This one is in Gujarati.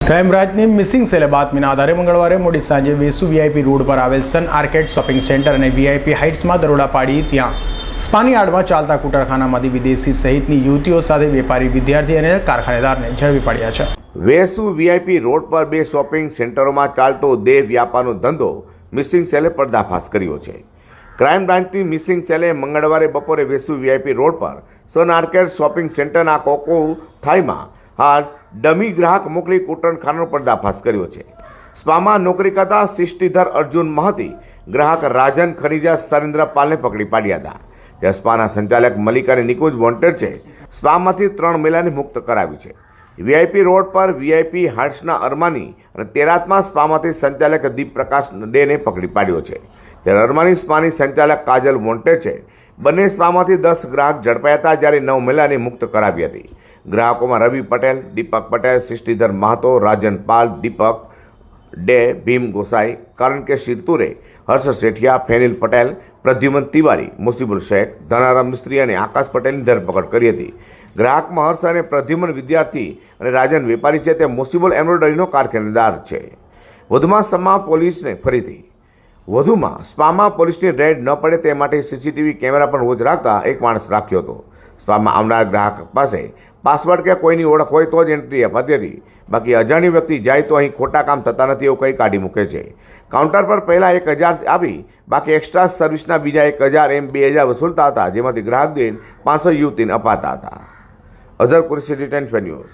ક્રાઇમ બ્રાન્ચની મિસિંગ સેલે બાતમીના આધારે મંગળવારે મોડી સાંજે વેસુ વીઆઈપી રોડ પર આવેલ સન આર્કેડ શોપિંગ સેન્ટર અને વીઆઈપી હાઇટ્સમાં દરોડા પાડી ત્યાં સ્પાની આડમાં ચાલતા કૂટરખાનામાંથી વિદેશી સહિતની યુવતીઓ સાથે વેપારી, વિદ્યાર્થી અને કારખાનેદારને ઝડપી પાડ્યા છે. વેસુ વીઆઈપી રોડ પર બે શોપિંગ સેન્ટરોમાં ચાલતો દેહ વ્યાપારનો ધંધો મિસિંગ સેલે પર્દાફાશ કર્યો છે. ક્રાઇમ બ્રાન્ચની મિસિંગ સેલે મંગળવારે બપોરે વેસુ વીઆઈપી રોડ પર સન આર્કેડ શોપિંગ સેન્ટરના કોકો થાઈમાં હાલ ડમી ગ્રાહક મોકલી કૂટરખાનાનો પર્દાફાશ કર્યો છે. સ્પામાં નોકરી કરતા શિષ્ટિધર અર્જુન મહતી ગ્રાહક રાજન ખરીજા સરેન્દ્ર પાલને પકડી પાડ્યા હતા. ત્યાં સ્પાના સંચાલક મલિક અને નિકુંજ વોન્ટેડ છે. સ્પામાંથી 3 મહિલાને મુક્ત કરાવી છે. વીઆઈપી રોડ પર વીઆઈપી હાર્ટ્સના અરમાની અને તેરાતમાં સ્પામાંથી સંચાલક દીપ પ્રકાશ ડેને પકડી પાડ્યો છે. ત્યારે અરમાની સ્પાની સંચાલક કાજલ વોન્ટેડ છે. બંને સ્પામાંથી 10 ગ્રાહક ઝડપાયા હતા, જ્યારે 9 મહિલાને મુક્ત કરાવી હતી. ગ્રાહકોમાં રવિ પટેલ, દીપક પટેલ, શિષ્ટિધર મહાતો, રાજન પાલ, દીપક ડે, ભીમ ગોસાઈ, કરણ કે શિરતુરે, હર્ષ શેઠિયા, ફેનિલ પટેલ, પ્રદ્યુમન તિવારી, મુસીબુલ શેખ, ધનારામ મિસ્ત્રી અને આકાશ પટેલની ધરપકડ કરી હતી. ગ્રાહકમાં હર્ષ અને પ્રદ્યુમન વિદ્યાર્થી અને રાજન વેપારી છે. તે મુસીબુલ એમ્બ્રોઇડરીનો કારખાનેદાર છે. વધુમાં સ્પામાં પોલીસની રેડ ન પડે તે માટે સીસીટીવી કેમેરા પર રોજ રાખતા એક માણસ રાખ્યો હતો. સ્પામાં આવનાર ગ્રાહક પાસે પાસવર્ડ કે કોઈની ઓળખ હોય તો જ એન્ટ્રી અપાતી હતી. બાકી અજાણી વ્યક્તિ જાય તો અહીં ખોટા કામ થતા નથી એવું કંઈ કાઢી મૂકે છે. કાઉન્ટર પર પહેલાં 1000 આપી બાકી એક્સ્ટ્રા સર્વિસના બીજા 1000 એમ 2000 વસૂલતા હતા, જેમાંથી ગ્રાહક દીઠ 500 યુવતીને અપાતા હતા. Azhar Qureshi, return news.